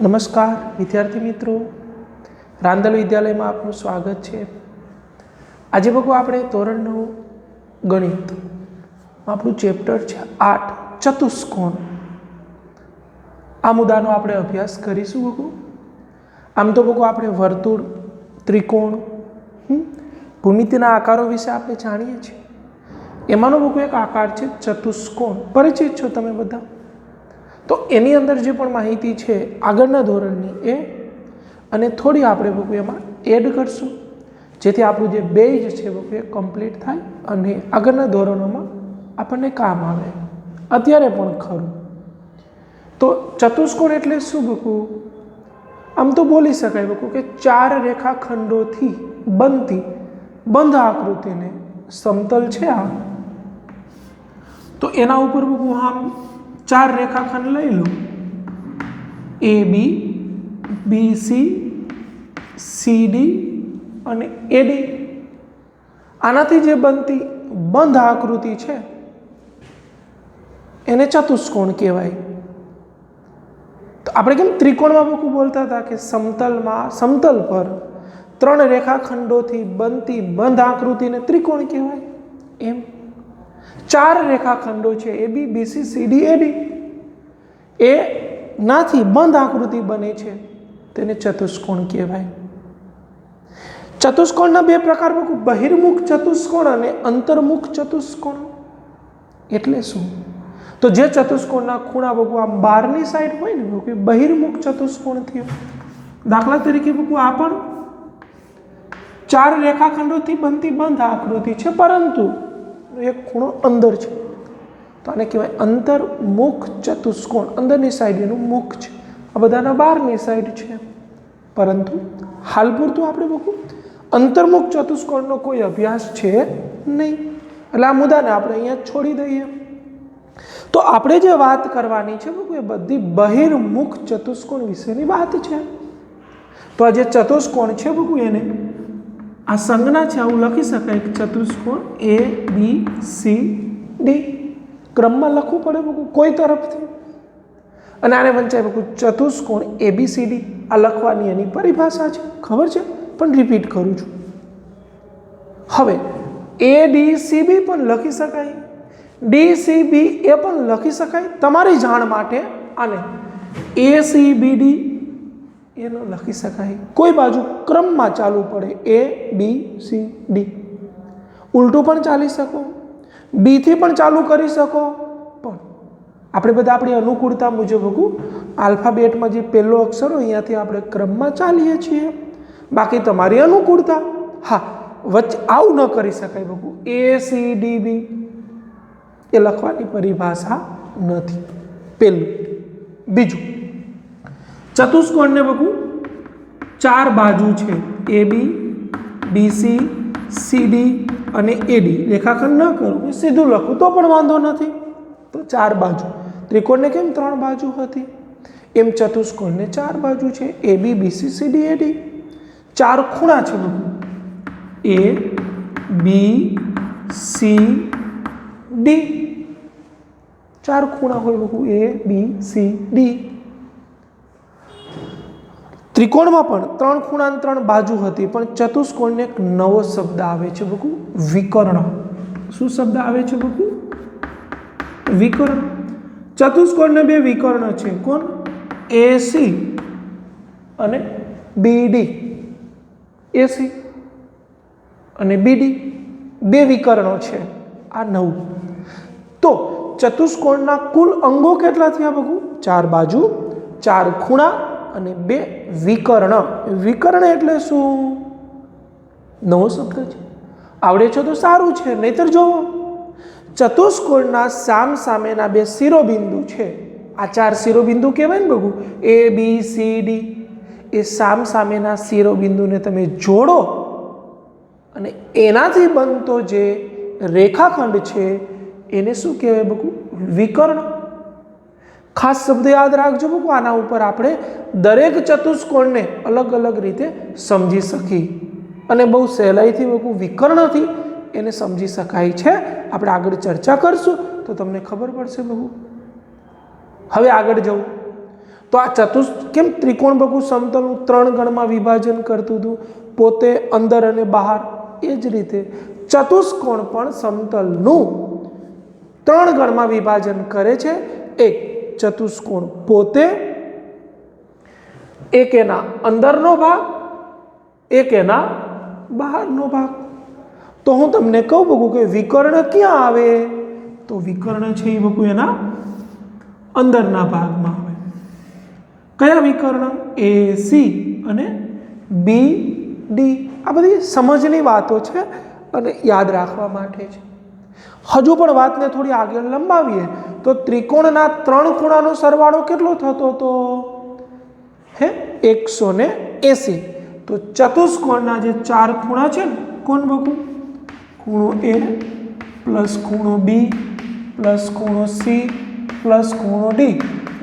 નમસ્કાર વિદ્યાર્થી મિત્રો, રાંદલ વિદ્યાલયમાં આપનું સ્વાગત છે। આજે બગુ આપણે ધોરણ 9 ગણિત આપણું ચેપ્ટર છે 8 ચતુષ્કોણ। આ મુદ્દાનો આપણે અભ્યાસ કરીશું બગુ। આમ તો બગુ આપણે વર્તુળ, ત્રિકોણ, ભૂમિતિના આકારો વિશે આપણે જાણીએ છીએ। એમાંનો બગુ એક આકાર છે ચતુષ્કોણ। પરિચિત છો તમે બધા? તો એની અંદર જે પણ માહિતી છે આગળના ધોરણની એ અને થોડી આપણે બગુ એમાં એડ કરશું, જેથી આપણું જે બેઝ છે બગુ એ કમ્પ્લીટ થાય અને આગળના ધોરણોમાં આપણને કામ આવે, અત્યારે પણ ખરું। તો ચતુષ્કોણ એટલે શું બગુ? આમ તો બોલી શકાય બગુ કે 4 રેખાખંડોથી બનતી બંધ આકૃતિને સમતલ છે આ, તો એના ઉપર બગુ આમ 4 રેખાખંડ લઈ લો, એ બી, બી સી, સી ડી અને એડી। આનાથી જે બનતી બંધ આકૃતિ છે એને ચતુષ્કોણ કહેવાય। તો આપણે કેમ ત્રિકોણમાં બહુ બોલતા હતા કે સમતલ પર 3 રેખાખંડોથી બનતી બંધ આકૃતિને ત્રિકોણ કહેવાય, એમ 4 રેખાખંડો છે એ બી, બી સી, સી ડી, એડી, એ નાથી બંધ આકૃતિ બને છે તેને ચતુષ્કોણ કહેવાય। ચતુષ્કોણના 2 પ્રકાર, બહિર્મુખ ચતુષ્કોણ અને અંતર્મુખ ચતુષ્કોણ। એટલે શું? તો જે ચતુષ્કોણના ખૂણા બગુ આમ બહારની સાઈડ હોય ને બગુ, બહિર્મુખ ચતુષ્કોણ થયો। દાખલા તરીકે બગુ આ પણ 4 રેખાખંડોથી બનતી બંધ આકૃતિ છે, પરંતુ એક ખૂણો અંદર છે, તો આને કહેવાય અંતર્મુખ ચતુષ્કોણ। અંદરની સાઈડ એનું મુખ છે, આ બધાના બહારની સાઈડ છે, પરંતુ હાલ પૂરતું આપણે બગુ અંતર્મુખ ચતુષ્કોણનો કોઈ અભ્યાસ છે નહીં, એટલે આ મુદ્દાને આપણે અહીંયા છોડી દઈએ। તો આપણે જે વાત કરવાની છે બગુ એ બધી બહિર્મુખ ચતુષ્કોણ વિશેની વાત છે। તો આ જે ચતુષ્કોણ છે બગુ એને આ સંજ્ઞા છે, આવું લખી શકાય કે ચતુષ્કોણ એ બી સી ડી, ક્રમમાં લખવું પડે બગુ કોઈ તરફથી, અને આને વંચાય બગુ ચતુષ્કોણ એ બી સી ડી। આ લખવાની એની પરિભાષા છે, ખબર છે, પણ રિપીટ કરું છું। હવે એ ડી સી બી પણ લખી શકાય, ડી સી બી એ પણ લખી શકાય તમારી જાણ માટે, અને એ સી બી ડી એનો લખી શકાય। કોઈ બાજુ ક્રમમાં ચાલવું પડે, એ બી સી ડી, ઉલટું પણ ચાલી શકો, બી થી પણ ચાલુ કરી શકો, પણ આપણે બધા આપણી અનુકૂળતા મુજબ બગુ આલ્ફાબેટમાં જે પહેલો અક્ષર હોય અહીંયાથી આપણે ક્રમમાં ચાલીએ છીએ, બાકી તમારી અનુકૂળતા। હા, વચ્ચે આવું ન કરી શકાય બગુ, એ સી ડી બી એ લખવાની પરિભાષા નથી, પહેલું। બીજું, ચતુષ્કોણને બગુ 4 બાજુ છે, એ બી, બી સી, સી ડી અને એડી। રેખાખંડ ન કરું, સીધું લખું તો પણ વાંધો નથી, તો 4 બાજુ। ત્રિકોણને કેમ 3 બાજુ હતી, એમ ચતુષ્કોણને 4 બાજુ છે, એ બી, બી સી, સી ડી, એડી। 4 ખૂણા છે બગુ, એ બી સી ડી, 4 ખૂણા હોય બગુ, એ બી સી ડી। ત્રિકોણમાં પણ 3 ખૂણા અને 3 બાજુ હતી, પણ ચતુષ્કોણને એક નવો શબ્દ આવે છે બગુ, વિકર્ણ। શું શબ્દ આવે છે બગુ? વિકર્ણ। ચતુષ્કોણને 2 વિકર્ણ છે, કોણ? એસી અને બીડી, એસી અને બીડી 2 વિકર્ણો છે, આ 9। તો ચતુષ્કોણના કુલ અંગો કેટલા થયા બગુ? 4 બાજુ, 4 ખૂણા અને 2 વિકર્ણ। વિકર્ણ એટલે શું? નવો શબ્દ છે, આવડે છે તો સારું છે, નહીતર જોવો, ચતુષ્કોણના સામેના 2 શિરોબિંદુ છે, આ 4 શિરોબિંદુ કહેવાય ને બગુ, એ બી સી ડી, એ સામેના શિરોબિંદુને તમે જોડો અને એનાથી બનતો જે રેખાખંડ છે એને શું કહેવાય બગુ? વિકર્ણ। ખાસ શબ્દ યાદ રાખજો બગુ, આના ઉપર આપણે દરેક ચતુષ્કોણને અલગ અલગ રીતે સમજી શકીએ, અને બહુ સહેલાઈથી બગુ વિકર્ણથી એને સમજી શકાય છે। આપણે આગળ ચર્ચા કરશું તો તમને ખબર પડશે બગુ। હવે આગળ જવું, તો આ કેમ ત્રિકોણ બહુ સમતલનું 3 ગણમાં વિભાજન કરતું હતું, પોતે અંદર અને બહાર, એ જ રીતે ચતુષ્કોણ પણ સમતલનું 3 ગણમાં વિભાજન કરે છે. એક ચતુષ્કોણ પોતે, એક એના અંદરનો ભાગ, એક એના બહારનો ભાગ. તો હું તમને કહું બગુ કે વિકર્ણ ક્યાં આવે, તો વિકર્ણ છે એ બગુ એના અંદરના ભાગમાં આવે. કયા વિકર્ણ? એ સી અને બી ડી. આ બધી સમજની વાતો છે અને યાદ રાખવા માટે છે. હજુ પણ વાતને થોડી આગળ લંબાવીએ તો ત્રિકોણના 3 ખૂણાનો સરવાળો કેટલો થતો હતો? 180. તો ચતુષ્કોણના જે 4 ખૂણા છે ને, કોણ બગુ? ખૂણો એ પ્લસ ખૂણો બી પ્લસ ખૂણો સી પ્લસ ખૂણો ડી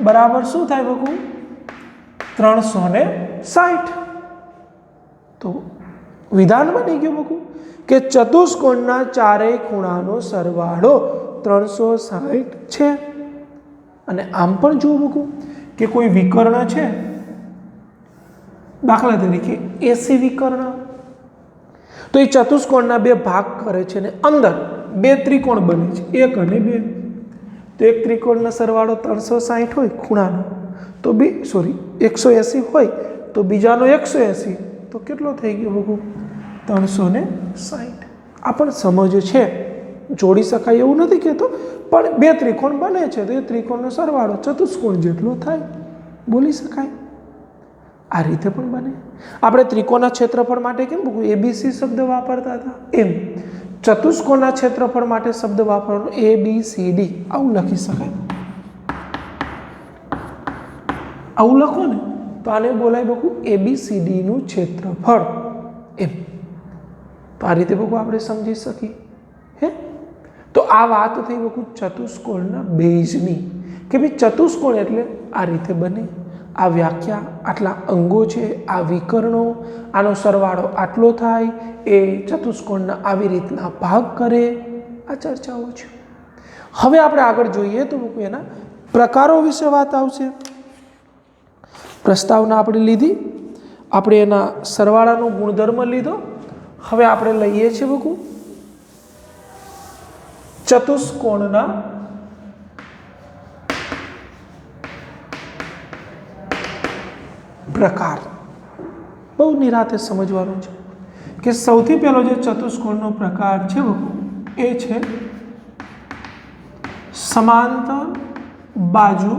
બરાબર શું થાય બગુ? 360. તો વિધાન બની ગયું બગુ કે ચતુષ્કોણના 4 ખૂણાનો સરવાળો 360 છે. અને આમ પણ જુઓ બગુ કે કોઈ વિકર્ણ છે, દાખલા તરીકે એસી વિકર્ણ, તો એ ચતુષ્કોણના 2 ભાગ કરે છે ને અંદર 2 ત્રિકોણ બને છે, 1 અને 2. તો એક ત્રિકોણનો સરવાળો 360 હોય ખૂણાનો, તો 180 હોય, તો બીજાનો 180, તો કેટલો થઈ ગયો બગુ? 360. આ પણ સમજ છે, જોડી શકાય એવું નથી કહેતો, પણ 2 ત્રિકોણ બને છે તો એ ત્રિકોણનો સરવાળો ચતુષ્કોણ જેટલો થાય, બોલી શકાય. આ રીતે પણ બને. આપણે ત્રિકોણના ક્ષેત્રફળ માટે કેમ બગુ એબીસી શબ્દ વાપરતા હતા, એમ ચતુષ્કોણના ક્ષેત્રફળ માટે શબ્દ વાપરવાનો ABCD. આવું લખી શકાય. આવું લખો ને તો આને બોલાય બગુ ABCD નું ક્ષેત્રફળ, એમ. તો આ રીતે બગુ આપણે સમજી શકીએ. તો આ વાત થઈ બગુ ચતુષ્કોણના બેઝની, કે ભાઈ ચતુષ્કોણ એટલે આ રીતે બને, આ વ્યાખ્યા, આટલા અંગો છે, આ વિકર્ણો, આનો સરવાળો આટલો થાય, એ ચતુષ્કોણના આવી રીતના ભાગ કરે. આ ચર્ચાઓ છે. હવે આપણે આગળ જોઈએ તો એના પ્રકારો વિશે વાત આવશે. પ્રસ્તાવના આપણે લીધી, આપણે એના સરવાળાનો ગુણધર્મ લીધો. હવે આપણે લઈએ છીએ બગુ ચતુષ્કોણના પ્રકાર. બહુ નિરાતે સમજવાનું છે કે સૌથી પહેલો જે ચતુષ્કોણનો પ્રકાર છે એ છે સમાંતર બાજુ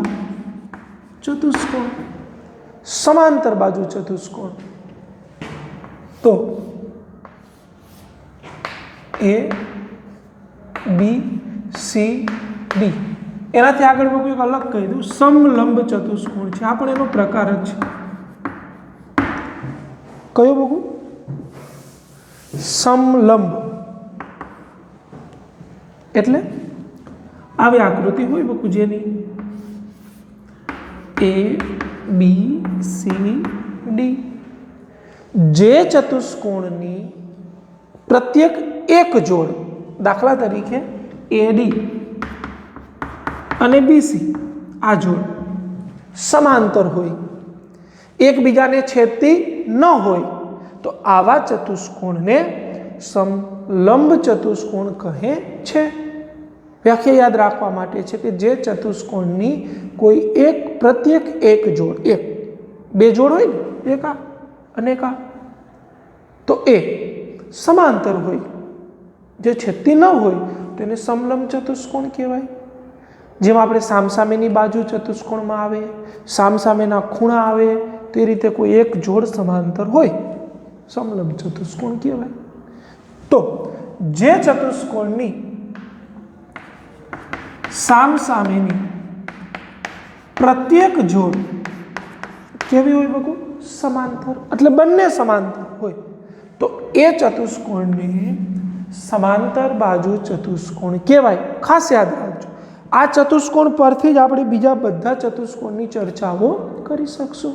ચતુષ્કોણ. સમાંતર બાજુ ચતુષ્કોણ. તો A B C D. એનાથી આગળ બગુ એક અલગ કહી દઉં, સમલંબ ચતુષ્કોણ છે. આ પણ એનો પ્રકાર જ છે. કયો બગુ? સમલંબ. એટલે આવી આકૃતિ હોય બગુ જેની ABCD, જે ચતુષ્કોણની પ્રત્યેક એક જોડ, દાખલા તરીકે AD અને BC, આ જોડ સમાંતર હોય, એકબીજાને છેદતી ન હોય, તો આવા ચતુષ્કોણને સમલંબ ચતુષ્કોણ કહે છે. વ્યાખ્યા યાદ રાખવા માટે છે કે જે ચતુષ્કોણની કોઈ પ્રત્યેક એક જોડ, 2 જોડ હોય ને, એક આ અને એક આ, તો એ સમાંતર હોય, જે છેદતી ન હોય તેને સમલંબ ચતુષ્કોણ કહેવાય. જેમ આપણે સામસામેની બાજુ ચતુષ્કોણમાં આવે, સામસામેના ખૂણા આવે, તે રીતે કોઈ એક જોડ સમાંતર હોય, સમલંબ ચતુષ્કોણ કહેવાય. તો જે ચતુષ્કોણની સામસામેની પ્રત્યેક જોડ કેવી હોય બગુ? સમાંતર. એટલે બંને સમાંતર હોય, તો એ ચતુષ્કોણને સમાંતર બાજુ ચતુષ્કોણ કહેવાય. ખાસ યાદ રાખજો. આ ચતુષ્કોણ પરથી જ આપણે બીજા બધા ચતુષ્કોણની ચર્ચાઓ કરી શકશું.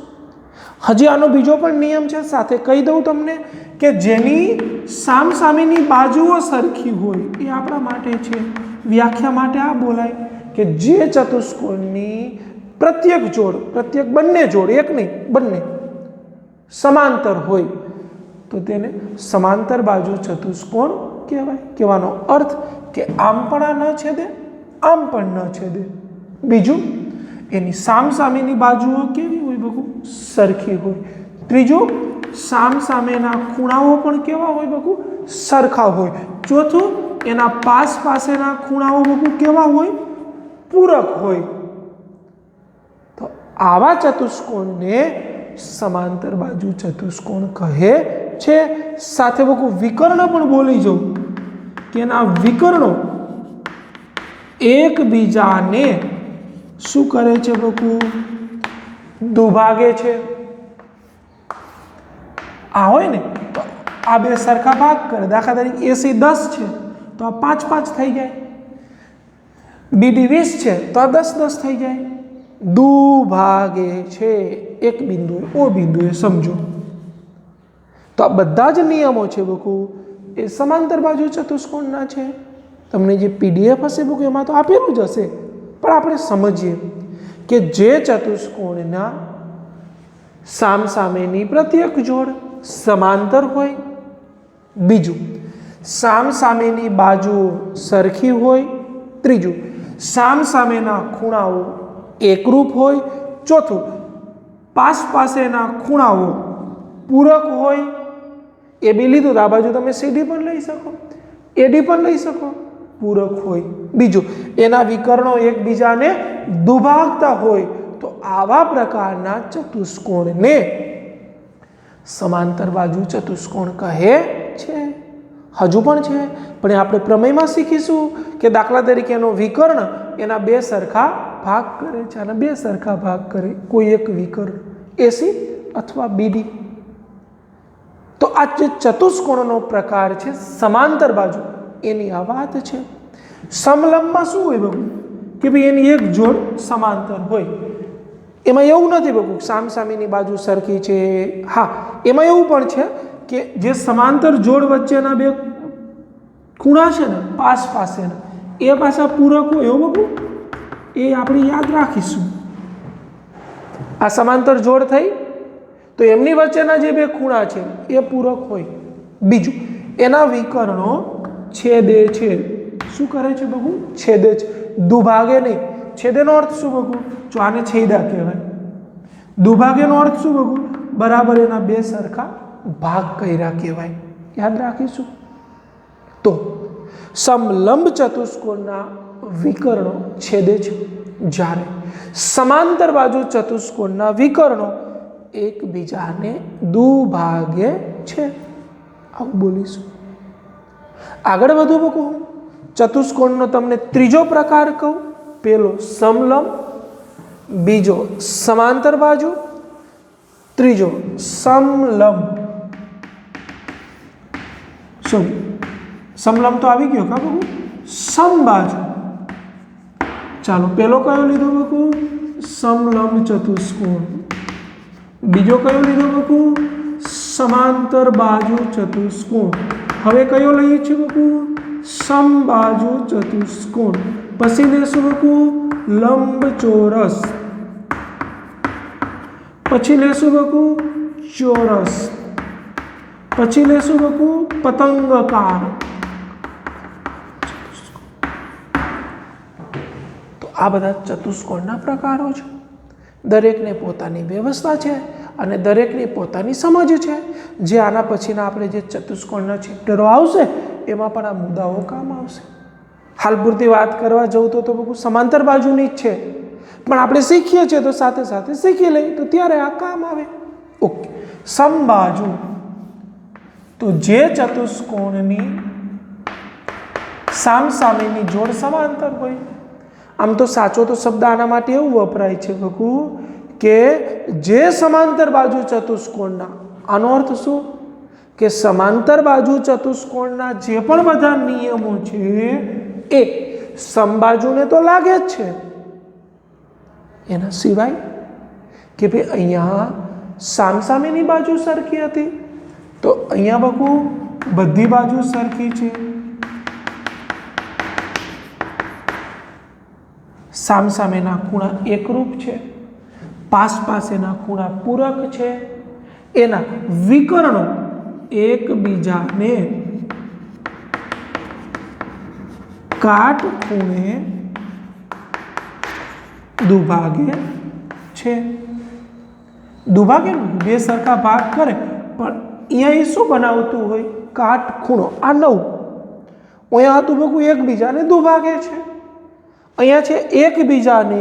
હજી આનો બીજો પણ નિયમ છે, સાથે કહી દઉં તમને, કે જેની સામસામેની બાજુઓ સરખી હોય એ આપણા માટે છે. વ્યાખ્યા માટે આ બોલાય કે જે ચતુષ્કોણની પ્રત્યેક જોડ, પ્રત્યેક બંને જોડ, એક નહીં બંને સમાંતર હોય તો તેને સમાંતર બાજુ ચતુષ્કોણ કહેવાય. કહેવાનો અર્થ કે આમ પણ આ ન છેદે, આમ પણ ન છેદે. બીજું, એની સામસામેની બાજુઓ કેવી હોય બકુ? સરખી હોય. ત્રીજું, સામસામેના ખૂણાઓ પણ કેવા હોય બકુ? સરખા હોય. ચોથું, એના પાસેના ખૂણાઓ બકુ કેવા હોય? પૂરક હોય. તો આવા ચતુષ્કોણને સમાંતર બાજુ ચતુષ્કોણ કહે છે. સાથે બકુ વિકર્ણ પણ બોલી જવું કે એના વિકર્ણો એકબીજાને શું કરે છે બકુ? દુભાગે છે. આ હોય ને તો આ બે સરખા ભાગ કરે. દાખલા તરીકે AC 10 છે તો આ 5 5 થઈ જાય. BD 20 છે તો આ 10 10 થઈ જાય. દુભાગે છે એક બિંદુએ ઓ બિંદુએ, સમજો. તો આ બધા જ નિયમો છે બકુ એ સમાંતર બાજુ ચતુષ્કોણના છે. તમને જે PDF હશે બકુ એમાં તો આપેલું જ હશે, પણ આપણે સમજીએ કે જે ચતુષ્કોણના સામસામેની પ્રત્યેક જોડ સમાંતર હોય, બીજું સામસામેની બાજુઓ સરખી હોય, ત્રીજું સામસામેના ખૂણાઓ એકરૂપ હોય, ચોથું પાસેના ખૂણાઓ પૂરક હોય. એ બી લીધું તો આ બાજુ તમે CD પણ લઈ શકો, AD પણ લઈ શકો, પૂરક હોય. બીજું, એના વિકર્ણો એકબીજાને દુભાગતા હોય. તો આવા પ્રકારના ચતુષ્કોણને સમાંતર બાજુ ચતુષ્કોણ કહે છે. હજુ પણ છે, પણ આપણે પ્રમેયમાં શીખીશું કે દાખલા તરીકે એનો વિકર્ણ એના બે સરખા ભાગ કરે છે, અને બે સરખા ભાગ કરે કોઈ એક વિકર્ણ AC અથવા BD. તો આ જે ચતુષ્કોણનો પ્રકાર છે સમાંતર બાજુ, એની આ વાત છે. સમલંબમાં શું હોય બકુ? કે ભાઈ એની એક જોડ સમાંતર હોય. એમાં એવું નથી બકુ સામસામેની બાજુ સરખી છે. હા, એમાં એવું પણ છે કે જે સમાંતર જોડ વચ્ચેના બે ખૂણા છે ને પાસેના, એ પાછા પૂરક હોય એવું બકુ, એ આપણે યાદ રાખીશું. આ સમાંતર જોડ થઈ તો એમની વચ્ચેના જે બે ખૂણા છે એ પૂરક હોય. બીજું, એના વિકર્ણો છેદે છે. શું કરે છે બકુ? છેદે છે, દુભાગે નહીં. છેદેનો અર્થ શું બકુ? જો આને છેદા કહેવાય. દુભાગેનો અર્થ શું બકુ? બરાબર એના બે સરખા ભાગ કર્યા કહેવાય. યાદ રાખીશું. તો સમલંબ ચતુષ્કોણના વિકર્ણો છેદે છે, જ્યારે સમાંતર બાજુ ચતુષ્કોણના વિકર્ણો એકબીજાને દુભાગે છે. આવું બોલીશું. આગળ વધુ બકુ, ચતુષ્કોણનો તમને ત્રીજો પ્રકાર કહું. પેલો સમલંબ, બીજો સમાંતર બાજુ, ત્રીજો સમલંબ. સમલંબ તો આવી ગયો કા બકુ? સમબાજુ. ચાલો, પેલો કયો લીધો બકુ? સમલંબ ચતુષ્કોણ. બીજો કયો લીધો બકુ? સમાંતર બાજુ ચતુષ્કોણ. હવે કયો લઈએ છીએ બકુ? સમબાજુ ચતુષ્કોણ. પછી લેશું બકુ લંબચોરસ. પછી લેશું બકુ ચોરસ. પછી લેશું બકુ પતંગકાર. તો આ બધા ચતુષ્કોણના પ્રકારો છે. દરેકને પોતાની વ્યવસ્થા છે અને દરેકની પોતાની સમજ છે. જે આના પછીના આપણે જે ચતુષ્કોણના ચેપ્ટરો આવશે એમાં પણ આ મુદ્દાઓ કામ આવશે. હાલ પૂરતી વાત કરવા જવું તો બકુ સમાંતર બાજુની જ છે, પણ આપણે શીખીએ છીએ તો સાથે સાથે શીખી લઈએ તો ત્યારે આ કામ આવે. ઓકે, સમબાજુ. તો જે ચતુષ્કોણની સામસામેની જોડ સમાંતર હોય. આમ તો સાચો તો શબ્દ આના માટે એવું વપરાય છે બકુ કે જે સમાંતર બાજુ ચતુષ્કોણના, આનો અર્થ શું કે સમાંતર બાજુ ચતુષ્કોણના જે પણ બધા નિયમો છે એ સમબાજુને તો લાગે જ છે. એના સિવાય કે ભાઈ અહીંયા સામસામેની બાજુ સરખી હતી તો અહીંયા બકુ બધી બાજુ સરખી છે. સામસામેના ખૂણા એકરૂપ છે. પાસ પાસેના ખૂણા પૂરક છે, એના વિકર્ણો એકબીજાને કાટખૂણે દુભાગે છે. દુભાગે બે સરખા ભાગ કરે, પણ અહીંયા શું બનાવતું હોય? કાટખૂણો. આ 9 અહીંયા હતું બકુ એકબીજાને દુભાગે છે, અહીંયા છે એકબીજાને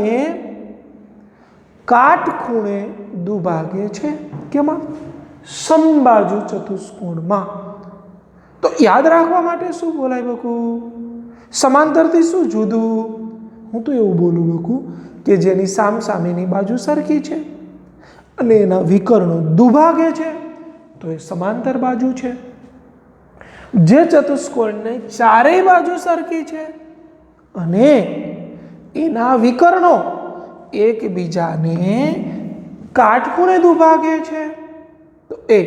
કાટખૂણે દુભાગે છે. કેમાં? સમબાજુ ચતુષ્કોણમાં. તો યાદ રાખવા માટે શું બોલાય બકુ? સમાંતરથી શું જુદું? હું તો એવું બોલું બકુ કે જેની સામસામેની બાજુ સરખી છે અને એના વિકર્ણો દુભાગે છે, તો એ સમાંતર બાજુ છે. જે ચતુષ્કોણની ચારેય બાજુ સરખી છે અને એના વિકર્ણો એકબીજાને કાટખૂણે દુભાગે છે, તો એ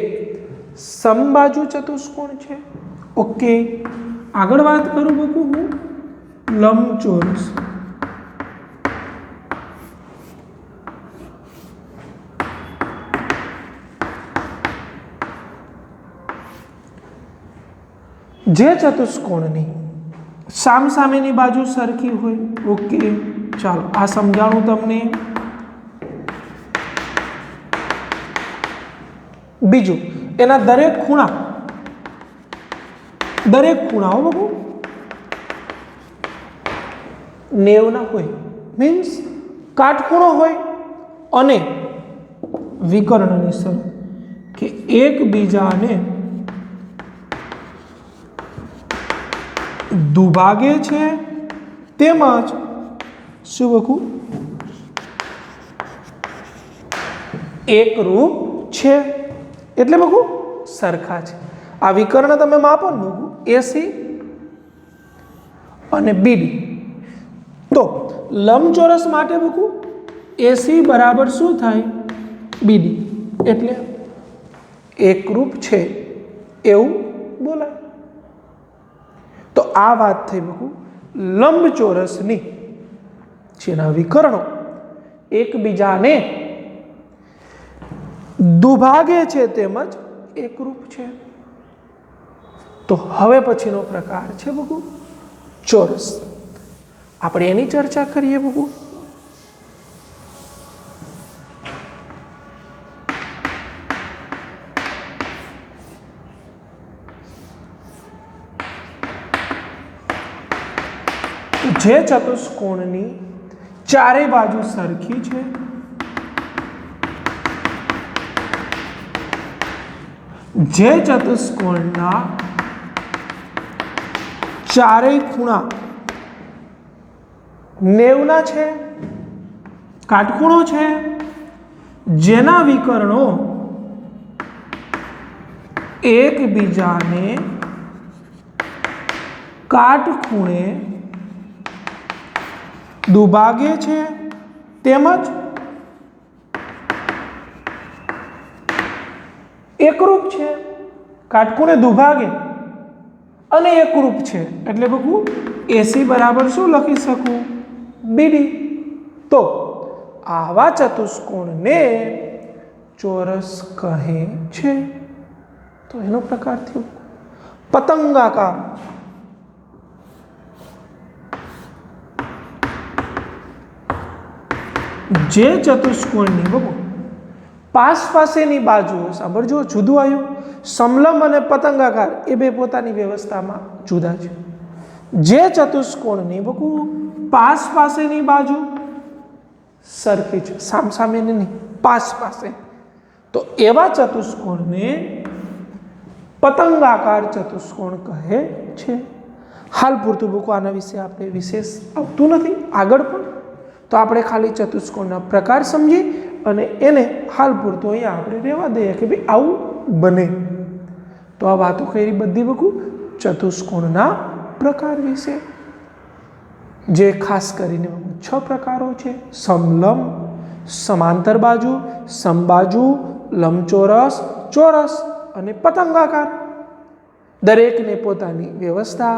સમબાજુ ચતુષ્કોણ છે. ઓકે, આગળ વાત કરું બકુ હું લંબચોરસ. જે ચતુષ્કોણની સામસામેની બાજુ સરખી હોય. ઓકે, ચાલો આ સમજાણું તમને. બીજું, એના દરેક ખૂણાઓ બહુ 90 હોય, મીન્સ કાટખૂણો હોય અને વિકર્ણની સર કે એકબીજાને દુભાગે છે, તેમજ શું બકુ એકરૂપ છે. એટલે બકુ સરખા છે. આ વિકર્ણ તમે માપો ને બકુ એસી અને બીડી, તો લંબચોરસ માટે બકુ એસી બરાબર શું થાય? બીડી. એટલે એકરૂપ છે એવું બોલાય. તો આ વાત થઈ બકુ લંબચોરસની, જેના વિકર્ણો એકબીજાને દુભાગે છે તેમજ એકરૂપ છે. તો હવે પછીનો પ્રકાર છે બકુ ચોરસ. આપણે એની ચર્ચા કરીએ બકુ. જે ચતુષ્કોણની ચારે બાજુ સરખી છે, જે ચતુષ્કોણના ચારેય ખૂણા 90 છે, કાટખૂણો છે, જેના વિકર્ણો એકબીજાને કાટખૂણે દુભાગે છે તેમજ એકરૂપ છે. કાટખૂણે દુભાગે અને એકરૂપ છે એટલે બકુ એસી બરાબર શું લખી શકું? બીડી. તો આવા ચતુષ્કોણને ચોરસ કહે છે. તો એનો પ્રકાર થયો પતંગાકાર. જે ચતુષ્કોણની બકુ પાસેની બાજુઓ, સાંભળજો જુદું આવ્યું. સમલંબ અને પતંગાકાર એ બે પોતાની વ્યવસ્થામાં જુદા છે. જે ચતુષ્કોણની બકુ પાસેની બાજુ સરખી છે, સામસામેની નહીં, પાસે, તો એવા ચતુષ્કોણને પતંગાકાર ચતુષ્કોણ કહે છે. હાલ પૂરતું બકુ આના વિશે આપણે વિશેષ આવતું નથી આગળ પણ. તો આપણે ખાલી ચતુષ્કોણના પ્રકાર સમજી અને એને હાલ પૂરતું અહીંયા આપણે રહેવા દઈએ કે ભાઈ આવું બને. તો આ વાતો કરી બધી બકુ ચતુષ્કોણના પ્રકાર વિશે, જે ખાસ કરીને 6 પ્રકારો છે: સમલંબ, સમાંતર બાજુ, સમબાજુ, લંબચોરસ, ચોરસ અને પતંગાકાર. દરેકને પોતાની વ્યવસ્થા,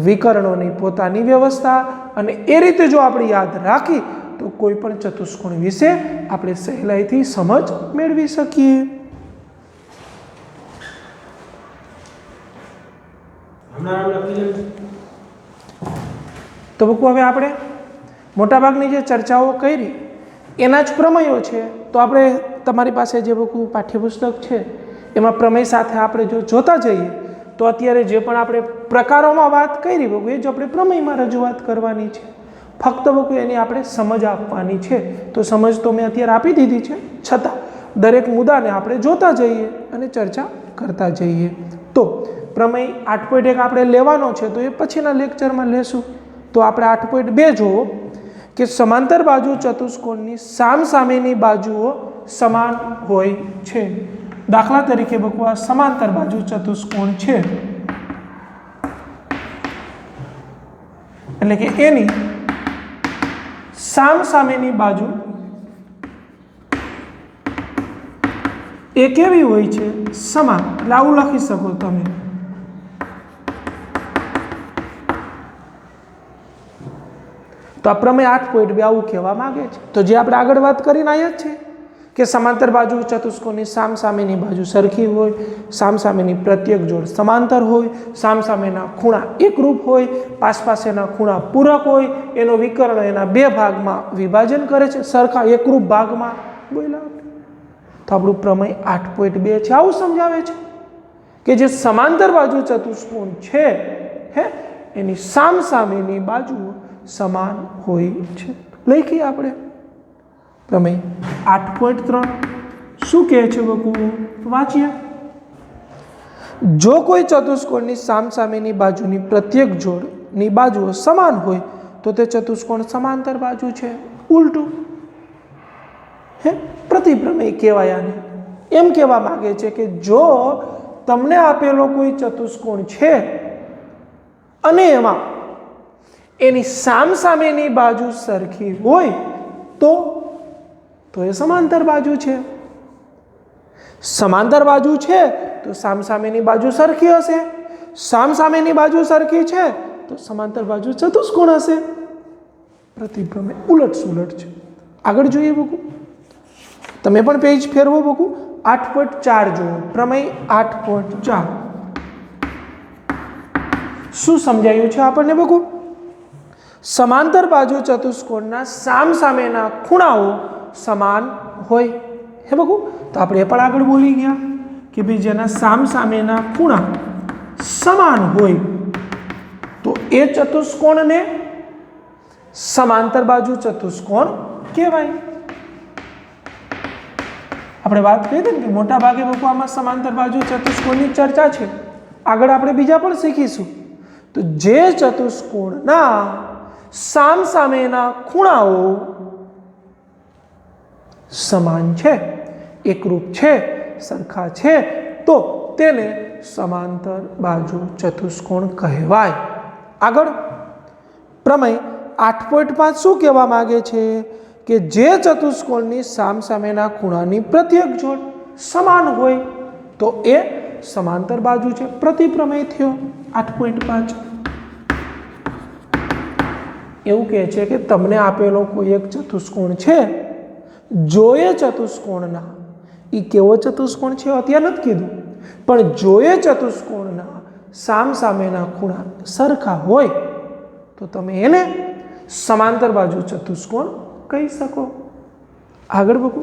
વિકર્ણોની પોતાની વ્યવસ્થા, અને એ રીતે જો આપણે યાદ રાખી તો કોઈ પણ ચતુષ્કોણ વિશે આપણે સહેલાઈથી સમજ મેળવી શકીએ. તો બકુ હવે આપણે મોટાભાગની જે ચર્ચાઓ કરી એના જ પ્રમેયો છે. તો આપણે તમારી પાસે જે બકુ પાઠ્યપુસ્તક છે એમાં પ્રમેય સાથે આપણે જો જોતા જઈએ તો અત્યારે જે પણ આપણે પ્રકારોમાં વાત કરી બકુ એ જ આપણે પ્રમેયમાં રજૂઆત કરવાની છે. ફક્ત બકુ એની આપણે સમજ આપવાની છે. તો સમજ તો મેં અત્યારે આપી દીધી છે, છતાં દરેક મુદ્દાને આપણે જોતા જઈએ અને ચર્ચા કરતા જઈએ. તો પ્રમેય 8.1 આપણે લેવાનો છે તો એ પછીના લેક્ચરમાં લેશું. તો આપણે 8.2 જોવો કે સમાંતર બાજુ ચતુષ્કોણની સામસામેની બાજુઓ સમાન હોય છે. દાખલા તરીકે બકુ આ સમાંતર બાજુ ચતુષ્કોણ છે એટલે કે એની સામસામેની બાજુ એ કેવી હોય છે? સમાન. એટલે આવું લખી શકો તમે. તો આ પ્રમેય 8.2 આવું કહેવા માંગે છે. તો જે આપણે આગળ વાત કરીને આવ્યા જ છે કે સમાંતર બાજુ ચતુષ્કોણની સામસામેની બાજુ સરખી હોય, સામસામેની પ્રત્યેક જોડ સમાંતર હોય, સામસામેના ખૂણા એકરૂપ હોય, પાસપાસેના ખૂણા પૂરક હોય, એનો વિકર્ણ એના બે ભાગમાં વિભાજન કરે છે, સરખા એકરૂપ ભાગમાં. બોલ્યા તો આપણું પ્રમેય 8.2 છે આવું સમજાવે છે કે જે સમાંતર બાજુ ચતુષ્કોણ છે એની સામસામેની બાજુઓ સમાન હોય છે. લખીએ આપણે પ્રમેય 8.3 શું કહે છે બકુ? વાંચીએ. જો કોઈ ચતુષ્કોણની સામસામેની બાજુની પ્રત્યેક જોડની બાજુઓ સમાન હોય તો તે ચતુષ્કોણ સમાંતર બાજુ છે. ઉલટું પ્રતિપ્રમેય કહેવાય આને. એમ કહેવા માંગે છે કે જો તમને આપેલો કોઈ ચતુષ્કોણ છે અને એમાં એની સામસામેની બાજુ સરખી હોય તો એ સમાંતર બાજુ છે. સમાંતર બાજુ છે તો સામસામેની બાજુ સરખી હશે. સામસામેની બાજુ સરખી છે તો સમાંતર બાજુ ચતુષ્કોણ હશે. પ્રતિપ્રમેય ઉલટ સુલટ છે. આગળ જોઈએ બકુ. તમે પણ પેજ ફેરવો બકુ. 8.4 જુઓ. પ્રમેય 8.4 શું સમજાયું છે આપણને બકુ? સમાંતર બાજુ ચતુષ્કોણના સામસામેના ખૂણાઓ સમાન હોય. હે બકુ. તો આપણે પણ આગળ બોલી ગયા કે ભાઈ જેના સામસામેના ખૂણા સમાન હોય તો એ ચતુષ્કોણને સમાંતર બાજુ ચતુષ્કોણ કહેવાય. આપણે વાત કરી હતી ને કે મોટા ભાગે બકુ આમાં સમાંતર બાજુ ચતુષ્કોણની ચર્ચા છે. આગળ આપણે બીજા પણ શીખીશું. તો જે ચતુષ્કોણના સામસામેના ખૂણાઓ સમાન છે, એકરૂપ છે, સરખા છે તો તેને સમાંતર બાજુ ચતુષ્કોણ કહેવાય. આગળ પ્રમેય 8.5 શું કહેવા માંગે છે કે જે ચતુષ્કોણની સામસામેના ખૂણાની પ્રત્યેક જોડ સમાન હોય તો એ સમાંતર બાજુ છે. પ્રતિપ્રમેય થયો 8.5. એવું કહે છે કે તમને આપેલો કોઈ એક ચતુષ્કોણ છે, જો એ ચતુષ્કોણના એ કેવો ચતુષ્કોણ છે અત્યારે નથી કીધું, પણ જો એ ચતુષ્કોણના સામસામેના ખૂણા સરખા હોય તો તમે એને સમાંતર બાજુ ચતુષ્કોણ કહી શકો. આગળ બકુ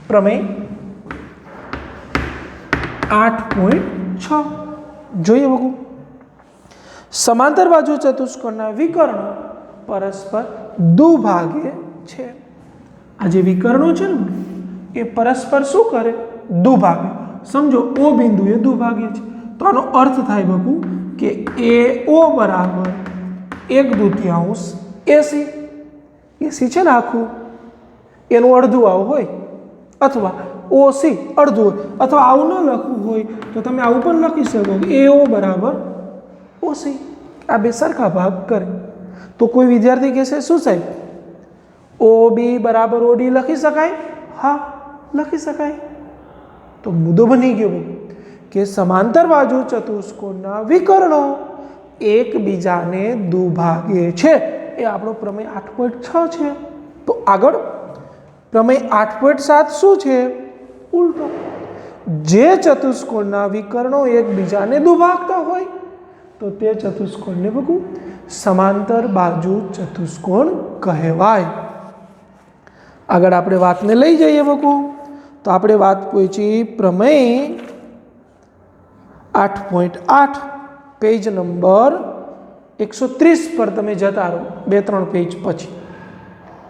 પ્રમેય 8.6 જોઈએ બકુ. સમાંતર બાજુ ચતુષ્કોણના વિકર્ણો પરસ્પર દુભાગે છે. આ જે વિકર્ણો છે ને એ પરસ્પર શું કરે? દુભાગે. સમજો ઓ બિંદુ એ દુભાગે છે તો આનો અર્થ થાય બકુ કે AO બરાબર 1/2 AC. AC છે ને આખું એનું અડધું આવું હોય અથવા OC અડધું હોય, અથવા આવું ન લખવું હોય તો તમે આવું પણ લખી શકો કે AO બરાબર OC. આ બે સરખા ભાગ કરે. તો કોઈ વિદ્યાર્થી કહેશે શું સાહેબ OB બરાબર OD લખી શકાય? હા, લખી શકાય. તો મુદ્દો બની ગયો કે સમાંતર બાજુ ચતુષ્કોણના વિકર્ણો એકબીજાને દુભાગે છે. એ આપણો પ્રમેય 8.6 છે. તો આગળ પ્રમેય 8.7 શું છે? ઉલટો. જે ચતુષ્કોણના વિકર્ણો એકબીજાને દુભાગતા હોય તો તે ચતુષ્કોણને બગુ સમાંતર બાજુ ચતુષ્કોણ કહેવાય. આગળ આપણે વાતને લઈ જઈએ બગુ, તો આપણે વાત પહોંચી પ્રમેય 8.8 પેજ નંબર 130 પર તમે જતા રહો, 2-3 પેજ પછી.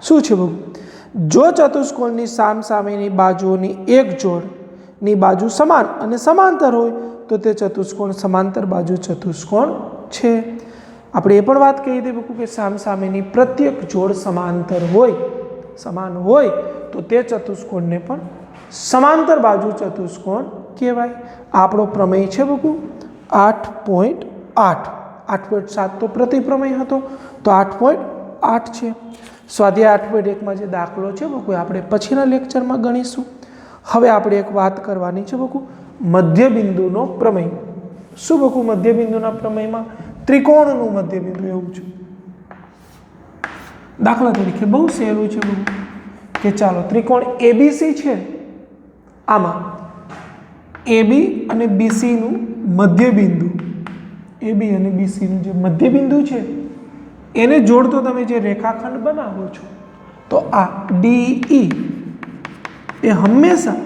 શું છે બગુ? જો ચતુષ્કોણની સામસામેની બાજુઓની એક જોડની બાજુ સમાન અને સમાંતર હોય તો તે ચતુષ્કોણ સમાંતર બાજુ ચતુષ્કોણ છે. આપણે એ પણ વાત કહી હતી બકુ કે સામસામેની પ્રત્યેક જોડ સમાંતર હોય, સમાન હોય તો તે ચતુષ્કોણને પણ સમાંતર બાજુ ચતુષ્કોણ કહેવાય. આપણો પ્રમેય છે બકુ 8.8. 8.7 તો પ્રતિપ્રમેય હતો, તો 8.8 છે. સ્વાધ્યાય 8.1માં જે દાખલો છે બકુ આપણે પછીના લેક્ચરમાં ગણીશું. હવે આપણે એક વાત કરવાની છે બકુ, મધ્યબિંદુનો પ્રમેય. શું બકુ? મધ્યબિંદુના પ્રમેયમાં ત્રિકોણનું મધ્યબિંદુ એવું છે. દાખલા તરીકે બહુ સહેલું છે બકુ કે ચાલો ત્રિકોણ એબીસી છે, આમાં એબી અને બીસીનું મધ્યબિંદુ, એબી અને બીસીનું જે મધ્યબિંદુ છે એને જોડતો તમે જે રેખાખંડ બનાવો છો, તો આ ડીઈ એ હંમેશા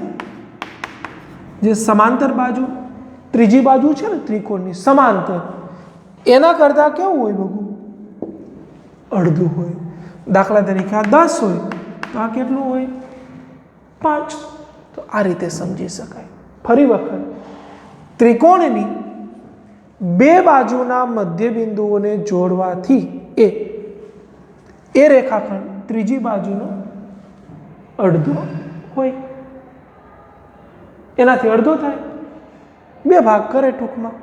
જે સમાંતર બાજુ, ત્રીજી બાજુ છે ને ત્રિકોણની સમાંતર, એના કરતાં કેવું હોય બગુ? અડધું હોય. દાખલા તરીકે આ 10 હોય તો આ કેટલું હોય? 5. તો આ રીતે સમજી શકાય. ફરી વખત, ત્રિકોણની બે બાજુના મધ્યબિંદુઓને જોડવાથી એ રેખાખંડ ત્રીજી બાજુનો અડધો હોય, એનાથી અડધો થાય, 2 ભાગ કરે ટૂંકમાં.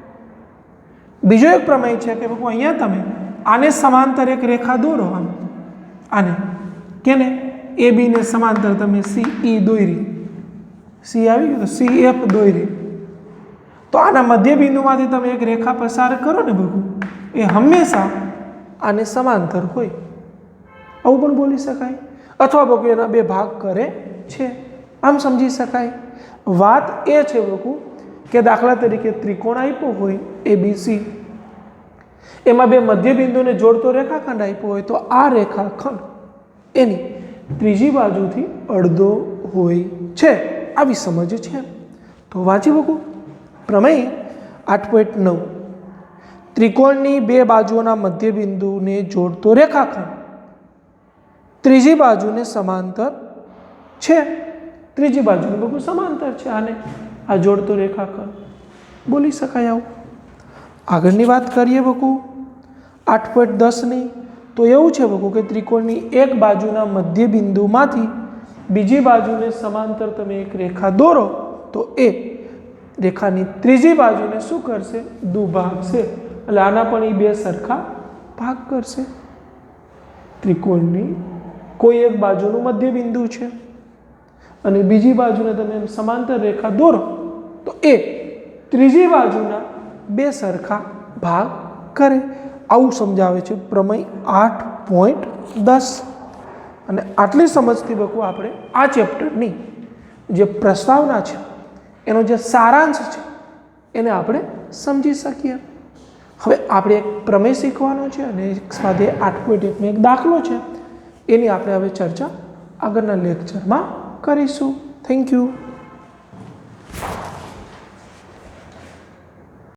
બીજો એક પ્રમેય છે કે અહીંયા તમે આને સમાંતર એક રેખા દોરો, આને કેને એ બી ને સમાંતર તમે સીઈ દોરી, સી આવી ગયું તો CF દોરી, તો આના મધ્યબિંદુમાંથી તમે એક રેખા પસાર કરો ને બગુ, એ હંમેશા આને સમાંતર હોય. આવું પણ બોલી શકાય. અથવા બગુ એના 2 ભાગ કરે છે, આમ સમજી શકાય. વાત એ છે બગુ કે દાખલા તરીકે ત્રિકોણ આપ્યો હોય ABC, એમાં 2 મધ્યબિંદુને જોડતો રેખાખંડ આપ્યો હોય, તો આ રેખાખંડ એની ત્રીજી બાજુથી અડધો હોય છે. આવી સમજ છે. તો વાંચી બગુ પ્રમેય 8.9. ત્રિકોણની 2 બાજુઓના મધ્યબિંદુને જોડતો રેખાખંડ ત્રીજી બાજુને સમાંતર છે. ત્રીજી બાજુને બગુ સમાંતર છે આને, આ જોડતો રેખાખંડ બોલી શકાય. આવું આગળની વાત કરીએ બગુ 8.10ની, તો એવું છે બગુ કે ત્રિકોણની એક બાજુના મધ્યબિંદુમાંથી બીજી બાજુને સમાંતર તમે એક રેખા દોરો તો એ રેખાની ત્રીજી બાજુને શું કરશે? દુભાગશે. એટલે આના પણ એ 2 સરખા ભાગ કરશે. ત્રિકોણની કોઈ એક બાજુનું મધ્યબિંદુ છે અને બીજી બાજુને તમે સમાંતર રેખા દોરો તો એ ત્રીજી બાજુના 2 સરખા ભાગ કરે. આવું સમજાવે છે પ્રમેય 8.10. અને આટલી સમજથી બકુ આપણે આ ચેપ્ટરની જે પ્રસ્તાવના છે, એનો જે સારાંશ છે, એને આપણે સમજી શકીએ. હવે આપણે એક પ્રમેય શીખવાનો છે અને સ્વાધ્યાય 8.1 એક દાખલો છે, એની આપણે હવે ચર્ચા આગળના લેક્ચરમાં કરીશું. Thank you.